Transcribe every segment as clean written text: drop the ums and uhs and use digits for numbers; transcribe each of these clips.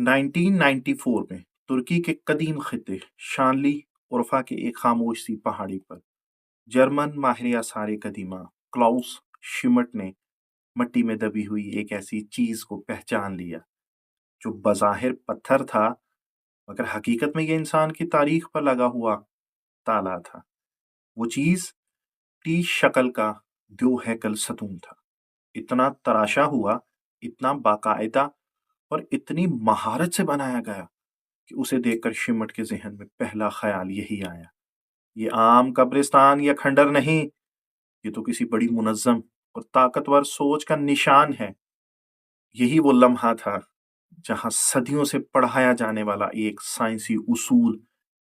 1994 में तुर्की के कदीम खिते शानली उर्फा के एक खामोश सी पहाड़ी पर जर्मन माहिर आसार कदीमा क्लाउस शिमट ने मट्टी में दबी हुई एक ऐसी चीज को पहचान लिया जो बज़ाहिर पत्थर था, मगर हकीकत में ये इंसान की तारीख पर लगा हुआ ताला था। वो चीज टी शक्ल का दो हैकल सतून था, इतना तराशा हुआ, इतना बाकायदा और इतनी महारत से बनाया गया कि उसे देखकर शिमट के जहन में पहला ख्याल यही आया, ये आम कब्रिस्तान या खंडर नहीं, ये तो किसी बड़ी मुनज्जम और ताकतवर सोच का निशान है। यही वो लम्हा था जहां सदियों से पढ़ाया जाने वाला एक साइंसी उसूल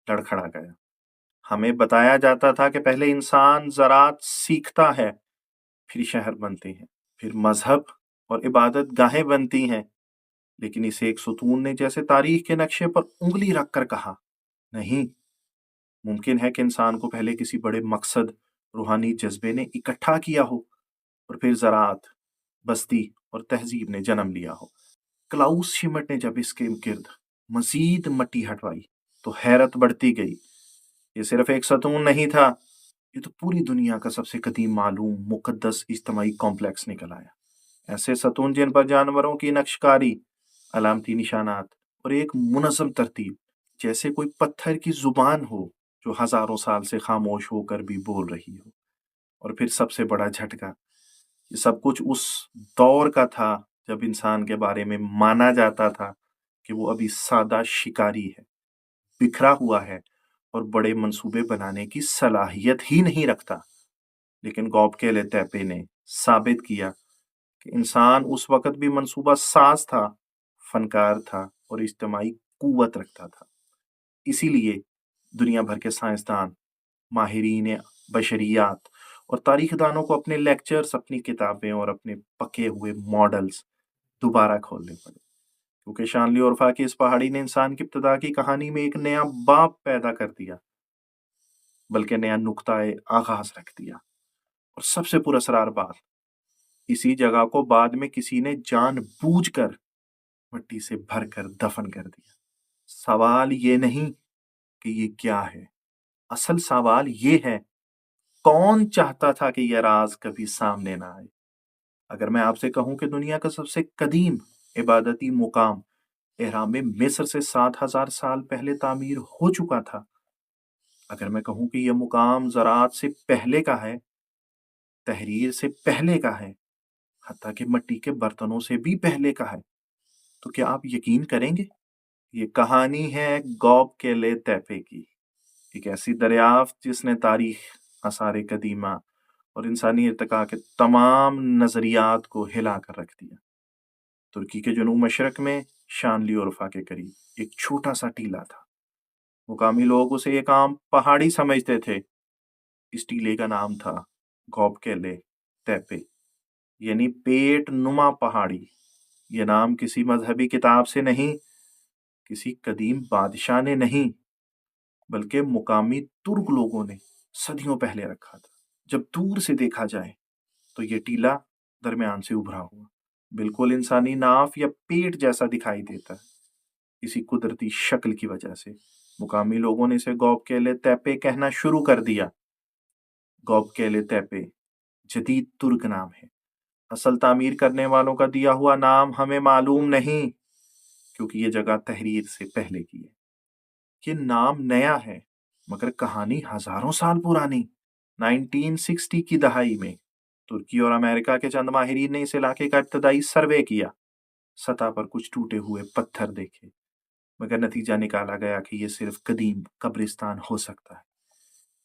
लड़खड़ा गया। हमें बताया जाता था कि पहले इंसान ज़रात सीखता है, फिर शहर बनते हैं, फिर मजहब और इबादत गाहें बनती हैं। लेकिन इसे एक सुतून ने जैसे तारीख के नक्शे पर उंगली रखकर कहा, नहीं, मुमकिन है कि इंसान को पहले किसी बड़े मकसद, रूहानी जज्बे ने इकट्ठा किया हो और फिर ज़रात, बस्ती और तहजीब ने जन्म लिया हो। क्लाउस शिमट ने जब इसके गिर्द मजीद मट्टी हटवाई तो हैरत बढ़ती गई। ये सिर्फ एक सतून नहीं था, ये तो पूरी दुनिया का सबसे कदीम मालूम मुकद्दस इज्तमाही कॉम्प्लेक्स निकल आया। ऐसे सतून जिन पर जानवरों की नक्शकारी, अलामती निशानात और एक मुनज़्ज़म तरतीब, जैसे कोई पत्थर की जुबान हो जो हजारों साल से खामोश होकर भी बोल रही हो। और फिर सबसे बड़ा झटका, ये सब कुछ उस दौर का था जब इंसान के बारे में माना जाता था कि वो अभी सादा शिकारी है, बिखरा हुआ है और बड़े मंसूबे बनाने की सलाहियत ही नहीं रखता। लेकिन गॉबकेले तेपे ने साबित किया कि इंसान उस वक्त भी मंसूबा साज था, फनकार था और इज्तिमाई कुव्वत रखता था। इसीलिए दुनिया भर के साइंसदान, माहिरीन बशरियात और तारीखदानों को अपने लेक्चर्स, अपनी किताबें और अपने पके हुए मॉडल्स दोबारा खोलने पड़े, क्योंकि शानली उर्फा की इस पहाड़ी ने इंसान की इब्तिदा की कहानी में एक नया बाब पैदा कर दिया, बल्कि नया नुक्ताए आगाज रख दिया। और सबसे पुरअसरार बात, इसी जगह को बाद में किसी ने जानबूझकर मिट्टी से भरकर दफन कर दिया। सवाल ये नहीं कि ये क्या है, असल सवाल ये है, कौन चाहता था कि यह राज कभी सामने ना आए? अगर मैं आपसे कहूं कि दुनिया का सबसे कदीम इबादती मुकाम एहराम मिस्र से 7,000 साल पहले तामीर हो चुका था, अगर मैं कहूं कि यह मुकाम ज़रात से पहले का है, तहरीर से पहले का है, हत्ता कि मिट्टी के बर्तनों से भी पहले का है, तो क्या आप यकीन करेंगे? ये कहानी है गॉबकेले तेपे की, एक ऐसी दरियाफ्त जिसने तारीख, आसार कदीमा और इंसानी इर्तिका के तमाम नजरियात को हिला कर रख दिया। तुर्की के जनूब मशरक में शानली उर्फा के करीब एक छोटा सा टीला था। मुकामी लोग उसे एक आम पहाड़ी समझते थे। इस टीले का नाम था गॉबकेले तेपे, यानी पेट नुमा पहाड़ी। ये नाम किसी मजहबी किताब से नहीं, किसी कदीम बादशाह ने नहीं, बल्कि मुकामी तुर्क लोगों ने सदियों पहले रखा था। जब दूर से देखा जाए तो ये टीला दरमियान से उभरा हुआ, बिल्कुल इंसानी नाफ या पेट जैसा दिखाई देता है। इसी कुदरती शक्ल की वजह से मुकामी लोगों ने इसे गॉबकेले तेपे कहना शुरू कर दिया। गॉबकेले तेपे जदीद तुर्क नाम है, असल तामीर करने वालों का दिया हुआ नाम हमें मालूम नहीं, क्योंकि ये जगह तहरीर से पहले की है। ये नाम नया है, मगर कहानी हजारों साल पुरानी। 1960 की दहाई में तुर्की और अमेरिका के चंद माहिरीन ने इस इलाके का इब्तदाई सर्वे किया। सतह पर कुछ टूटे हुए पत्थर देखे, मगर नतीजा निकाला गया कि यह सिर्फ कदीम कब्रिस्तान हो सकता है।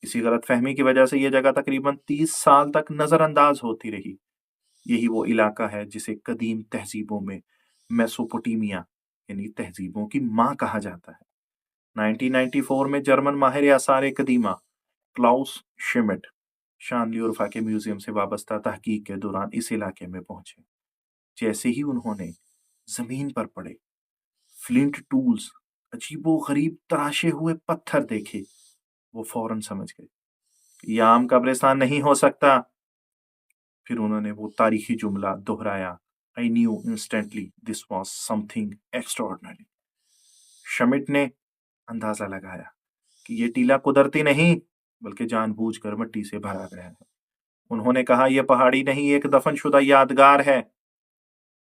इसी गलत फहमी की वजह से यह जगह तकरीबन 30 साल तक नजरअंदाज होती रही। यही वो इलाका है जिसे कदीम तहजीबों में मेसोपोटामिया, यानी तहजीबों की माँ कहा जाता है। 1994 में जर्मन माहिर आसार कदीमा क्लाउस शिमिट शानली उर्फा के म्यूजियम से वाबस्ता तहकीक के दौरान इस इलाके में पहुंचे। जैसे ही उन्होंने जमीन पर पड़े फ्लिंट टूल्स, अजीबो गरीब तराशे हुए पत्थर देखे, वो फौरन समझ गए कि यह आम कब्रिस्तान नहीं हो सकता। फिर उन्होंने वो तारीखी जुमला दोहराया, I knew instantly this was something extraordinary. Schmidt ने अंदाजा लगाया कि ये टीला कुदरती नहीं बल्कि जानबूझकर मिट्टी से भरा गया है। उन्होंने कहा यह पहाड़ी नहीं, एक दफनशुदा यादगार है।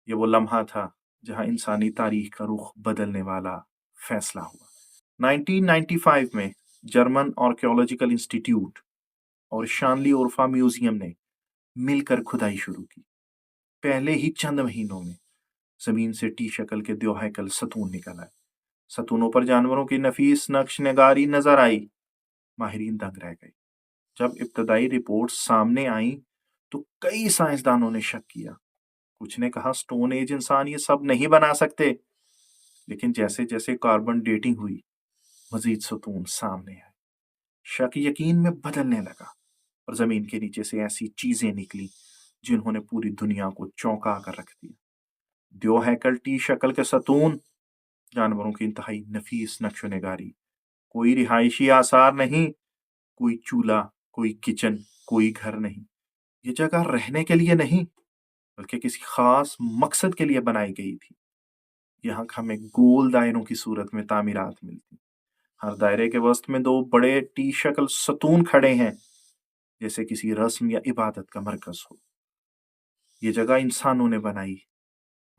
ये वो लम्हा था जहां इंसानी तारीख का रुख बदलने वाला फैसला हुआ। 1995 में जर्मन आर्कियोलॉजिकल इंस्टीट्यूट और शानली उर्फा म्यूजियम ने मिलकर खुदाई शुरू की। पहले ही चंद महीनों में जमीन से टी शक्ल के द्योहैकल सतून निकल आए। सतूनों पर जानवरों की नफीस नक्श नगारी नजर आई। माहिरीन दंग रह गए। जब इब्तदाई रिपोर्ट सामने आई तो कई साइंसदानों ने शक किया। कुछ ने कहा स्टोन एज इंसान ये सब नहीं बना सकते। लेकिन जैसे जैसे कार्बन डेटिंग हुई मजीद सतून सामने आए। शक यकीन में बदलने लगा और जमीन के नीचे से ऐसी चीजें निकली जिन्होंने पूरी दुनिया को चौंका कर रख दिया। द्यो हैकल टी शक्ल के सतून, जानवरों की इंतहाई नफीस नक्शो नगारी, कोई रिहायशी आसार नहीं, कोई चूल्हा, कोई किचन, कोई घर नहीं। ये जगह रहने के लिए नहीं बल्कि किसी खास मकसद के लिए बनाई गई थी। यहाँ हमें गोल दायरों की सूरत में तामीरात मिलती। हर दायरे के वसत में दो बड़े टी शक्ल सतून खड़े हैं जैसे किसी रस्म या इबादत का मरकज हो। ये जगह इंसानों ने बनाई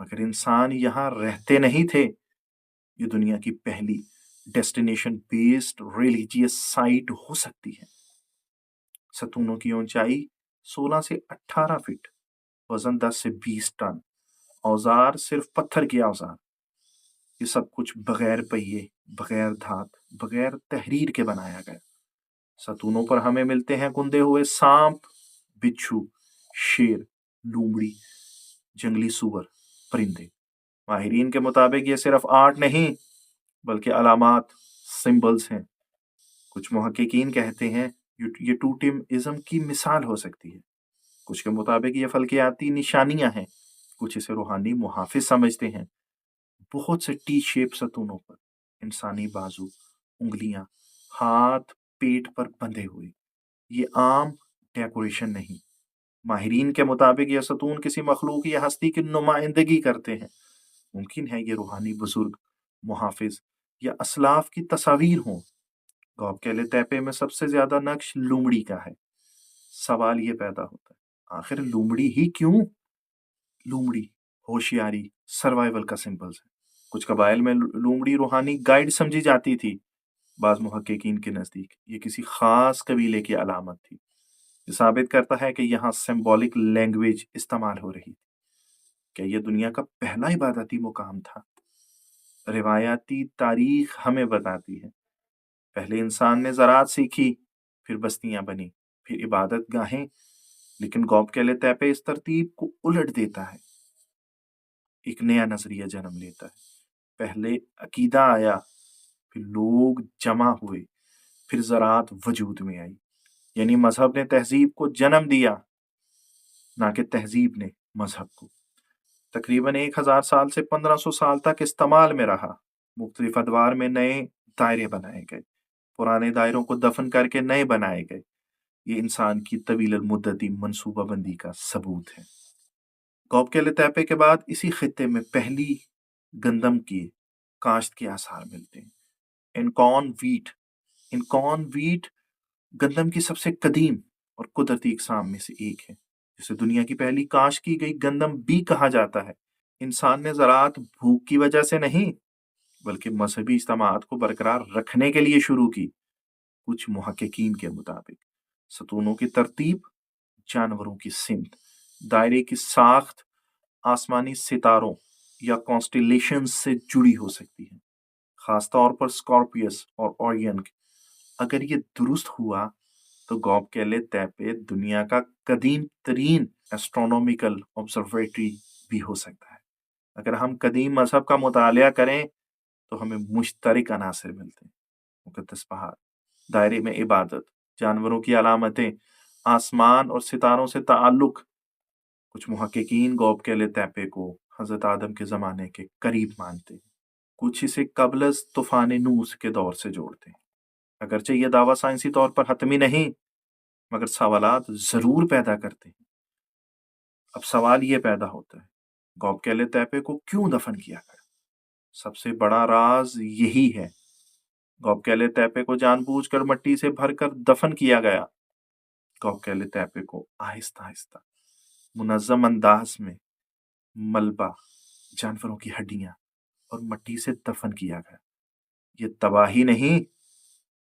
मगर इंसान यहाँ रहते नहीं थे। ये दुनिया की पहली डेस्टिनेशन बेस्ड रिलीजियस साइट हो सकती है। सतूनों की ऊंचाई 16 से 18 फीट, वजन 10 से 20 टन, औजार सिर्फ पत्थर के औजार। ये सब कुछ बगैर पहिए, बगैर धात, बगैर तहरीर के बनाया गया। सतूनों पर हमें मिलते हैं कुंदे हुए सांप, बिच्छू, शेर, लूमड़ी, जंगली सुअर, परिंदे। माहिरीन के मुताबिक ये सिर्फ आर्ट नहीं बल्कि अलामात, सिंबल्स हैं। कुछ मुहक्किकीन कहते हैं ये टोटेमिज्म की मिसाल हो सकती है। कुछ के मुताबिक ये फल्कियाती निशानियां हैं। कुछ इसे रूहानी मुहाफिज समझते हैं। बहुत से टी शेप सतूनों पर इंसानी बाजू, उंगलियां, हाथ पेट पर बंधे हुए। ये आम डेकोरेशन नहीं। माहिरीन के मुताबिक ये सतून किसी मखलूक या हस्ती की नुमाइंदगी करते हैं। मुमकिन है ये रूहानी बुजुर्ग, मुहाफिज या असलाफ की तस्वीर हों। गौबकेले तैपे में सबसे ज्यादा नक्श लूमड़ी का है। सवाल ये पैदा होता है आखिर लूमड़ी ही क्यों? लूमड़ी होशियारी, सर्वाइवल का सिंबल्स है। कुछ कबाइल में लूमड़ी रूहानी गाइड समझी जाती थी। बाज मुहक्किकीन के नजदीक ये किसी खास कबीले की अलामत थी। ये साबित करता है कि यहाँ सिंबॉलिक लैंग्वेज इस्तेमाल हो रही थी। क्या ये दुनिया का पहला इबादती मुकाम था? रिवायाती तारीख हमें बताती है पहले इंसान ने ज़राअत सीखी, फिर बस्तियां बनी, फिर इबादत गाहें। लेकिन गौबकेले तैपे इस तरतीब को उलट देता है। एक नया नजरिया जन्म लेता है। पहले अकीदा आया, फिर लोग जमा हुए, फिर ज़राअत वजूद में आई। यानी मजहब ने तहजीब को जन्म दिया, ना कि तहजीब ने मजहब को। तकरीबन 1000 साल से 1500 साल तक इस्तेमाल में रहा। मुख्तलिफ अदवार में नए दायरे बनाए गए, पुराने दायरों को दफन करके नए बनाए गए। ये इंसान की तवील मुद्दती मनसूबाबंदी का सबूत है। गौबकेले तैपे के बाद इसी खित्ते में पहली गंदम की काश्त के आसार मिलते हैं। इनकॉन वीट। इनकॉन वीट गंदम की सबसे कदीम और कुदरती इकसाम में से एक है, जिसे दुनिया की पहली काश्त की गई गंदम भी कहा जाता है। इंसान ने ज़राअत भूख की वजह से नहीं बल्कि मजहबी इज्तिमात को बरकरार रखने के लिए शुरू की। कुछ मुहक्किकीन के मुताबिक सतूनों की तरतीब, जानवरों की सिमत, दायरे की साख्त आसमानी सितारों या कॉन्स्टिलेशंस से जुड़ी हो सकती है, खासतौर पर स्कॉर्पियस और ओरियन। अगर ये दुरुस्त हुआ तो गौबकेले तैपे दुनिया का कदीम तरीन एस्ट्रोनॉमिकल ऑब्जर्वेटरी भी हो सकता है। अगर हम कदीम मजहब का मुतालिया करें तो हमें मुश्तरक अनासर मिलते हैं। मुकद्दस पहाड़, दायरे में इबादत, जानवरों की अलामतें, आसमान और सितारों से ताल्लुक। कुछ मुहक्किकीन गौबकेले तैपे को हजरत आदम के ज़माने के करीब मानते हैं। कुछ इसे कबलस तूफान नूस के दौर से जोड़ते हैं। अगरचे ये दावा साइंसी तौर पर हतमी नहीं मगर सवालात ज़रूर पैदा करते हैं। अब सवाल ये पैदा होता है गौबकेले तैपे को क्यों दफन किया गया? सबसे बड़ा राज यही है। गॉबकैले तैपे को जानबूझकर मट्टी से भरकर दफन किया गया। गॉबकैले तैपे को आहिस्ता आहिस्ता मुनज्जम अंदाज में मलबा, जानवरों की हड्डियां और मट्टी से दफन किया गया। ये तबाही नहीं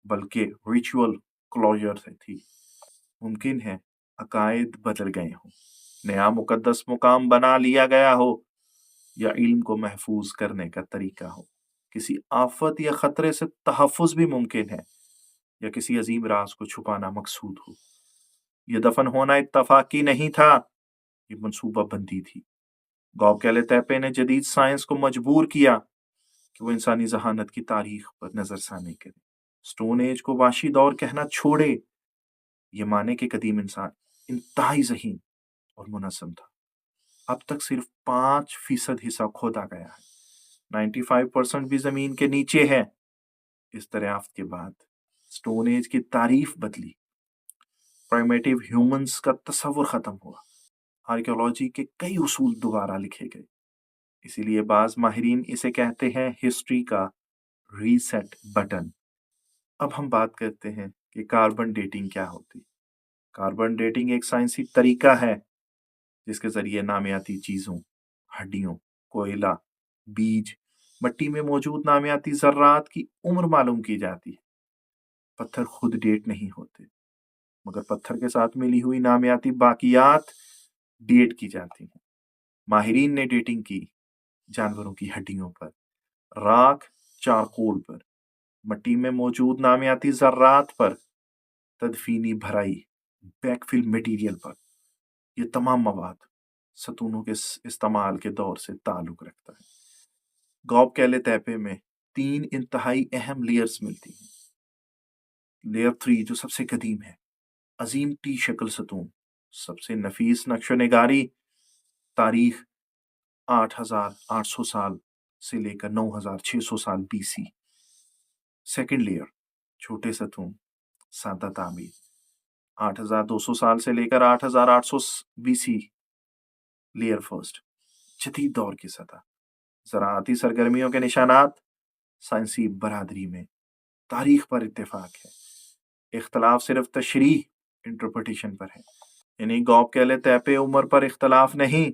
बल्कि रिचुअल क्लोजर से थी। मुमकिन है अकायद बदल गए हों, नया मुकद्दस मुकाम बना लिया गया हो, या इल्म को महफूज करने का तरीका हो। किसी आफत या खतरे से तहफ़्फ़ुज़ भी मुमकिन है, या किसी अजीम राज को छुपाना मकसूद हो। ये दफन होना इत्तफाकी नहीं था, ये मंसूबा बंदी थी। गॉबकैले तैपे ने जदीद साइंस को मजबूर किया कि वो इंसानी जहानत की तारीख पर नजरसानी करे। स्टोन एज को वाशी दौर कहना छोड़े, ये माने कि कदीम इंसान इंतहाई ज़हीन और मुनज़्ज़म था। अब तक सिर्फ 5% हिस्सा खोदा गया है, 95% भी जमीन के नीचे है। इस दरियाफ्त के बाद स्टोन एज की तारीफ बदली, प्राइमेटिव ह्यूमंस का तस्वुर खत्म हुआ, आर्कियोलॉजी के कई उसूल दोबारा लिखे गए। इसीलिए बाज माहिरीन इसे कहते हैं हिस्ट्री का रीसेट बटन। अब हम बात करते हैं कि कार्बन डेटिंग क्या होती। कार्बन डेटिंग एक साइंसी तरीका है जिसके जरिए नामियाती चीजों, हड्डियों, कोयला, बीज, मट्टी में मौजूद नामियाती जर्रात की उम्र मालूम की जाती है। पत्थर खुद डेट नहीं होते, मगर पत्थर के साथ मिली हुई नामियाती बाकियात डेट की जाती हैं। माहिरीन ने डेटिंग की जानवरों की हड्डियों पर, राख, चारकोल पर, मट्टी में मौजूद नामियाती जर्रात पर, तदफीनी भराई, बैकफिल मटेरियल पर। ये तमाम मवाद सतूनों के इस्तेमाल के दौर से ताल्लुक रखता है। गॉबकैले तैपे में 3 इंतहाई अहम लेयर्स मिलती हैं। लेयर 3 जो सबसे कदीम है, अजीम टी शक्ल सतून, सबसे नफीस नक्शो-निगारी, तारीख 8,800 साल से लेकर 9,600 साल बीसी। सेकंड लेयर, छोटे सतून, सादा तामीर, 8,200 साल से लेकर 8,800 बीसी। लेयर फर्स्ट, जदीद दौर की सतह, ज़राअती सरगर्मियों के निशानात। साइंसी बरादरी में तारीख पर इत्तेफाक है, इख्तलाफ सिर्फ तशरीह इंटरप्रिटेशन पर है। यानी गॉबकैले तैपे उम्र पर इख्तलाफ नहीं,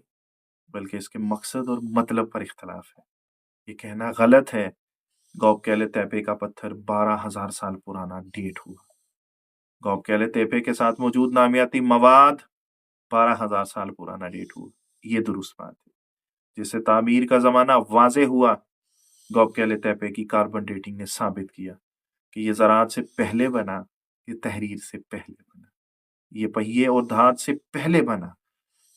बल्कि इसके मकसद और मतलब पर इख्तलाफ है। ये कहना गलत है गॉबकैले तैपे का पत्थर 12,000 साल पुराना डेट हुआ। गॉबकैले तैपे के साथ मौजूद नामियाती मवाद 12,000 साल पुराना डेट हुआ, ये दुरुस्त बात है। जिससे तामीर का जमाना वाज़े हुआ। गॉबकैले तैपे की कार्बन डेटिंग ने साबित किया कि ये ज़राअत से पहले बना, ये तहरीर से पहले बना, ये पहिए और धात से पहले बना।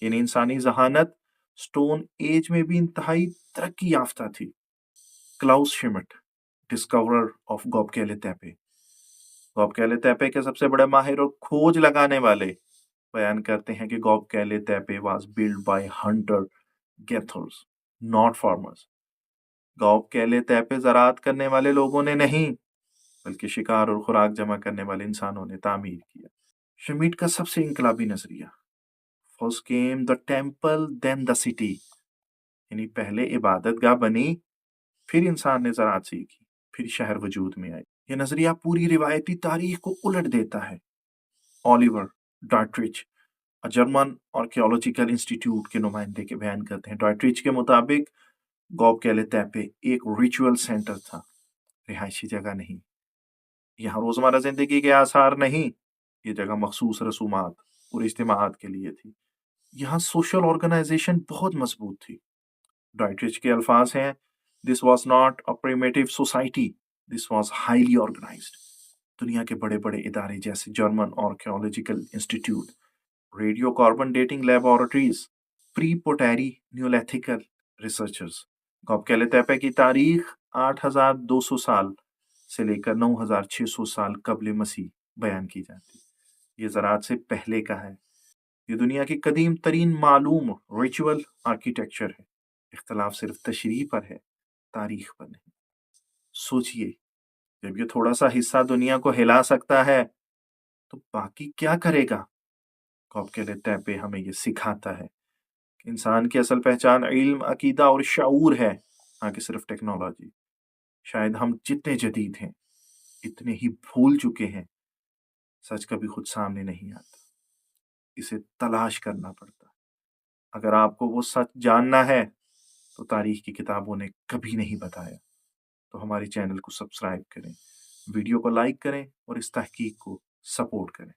यानी इंसानी जहानत स्टोन एज में भी इंतहाई तरक्की याफ्ता थी। Klaus Schmidt, discoverer of Gobekli Tepe. Gobekli Tepe के सबसे बड़े माहिर और खोज लगाने वाले बयान करते हैं कि Gobekli Tepe was built by hunter gatherers, not farmers. Gobekli Tepe ज़राअत करने वाले लोगों ने नहीं, बल्कि शिकार और खुराक जमा करने वाले इंसानों ने तामीर किया। शमीट का सबसे इनकलाबी नजरिया, first came the temple then the city, यानी पहले इबादतगाह बनी, फिर इंसान ने ज़राअत सीखी, फिर शहर वजूद में आई। ये नजरिया पूरी रिवायती तारीख को उलट देता है। ऑलिवर डार्ट्रिच, जर्मन आर्कियोलॉजिकल इंस्टीट्यूट के नुमाइंदे के बयान करते हैं। डार्ट्रिच के मुताबिक गॉबकैले तैपे एक रिचुअल सेंटर था, रिहायशी जगह नहीं। यहाँ रोजमर्रा जिंदगी के आसार नहीं, ये जगह मखसूस रसूमात और इज्तिमाआत के लिए थी। यहाँ सोशल ऑर्गेनाइजेशन बहुत मजबूत थी। डाइट्रिच के अल्फाज हैं, this was not a primitive society, this was highly organised. दुनिया के बड़े बड़े इदारे जैसे German archaeological institute, radio carbon dating laboratories, pre pottery neolithic researchers. Gobekli Tepe की तारीख 8,200 साल से लेकर 9,600 साल कबल मसीह बयान की जाती है। ये ज़राअत से पहले का है। ये दुनिया की कदीम तरीन मालूम रिचुअल आर्किटेक्चर है। इख्तलाफ सिर्फ तशरीह पर है, तारीख पर नहीं। सोचिए, जब ये थोड़ा सा हिस्सा दुनिया को हिला सकता है, तो बाकी क्या करेगा? गॉबकैले तैपे हमें ये सिखाता है कि इंसान की असल पहचान इल्म, अकीदा और शऊर है। نہ کہ صرف ٹیکنالوجی۔ شاید ہم جتنے جدید ہیں اتنے ہی بھول چکے ہیں، سچ کبھی خود سامنے نہیں آتا، اسے تلاش کرنا پڑتا ہے۔ اگر آپ کو وہ سچ جاننا ہے تو تاریخ کی کتابوں نے کبھی نہیں بتایا، تو ہمارے چینل کو سبسکرائب کریں، ویڈیو کو لائک کریں اور اس تحقیق کو سپورٹ کریں۔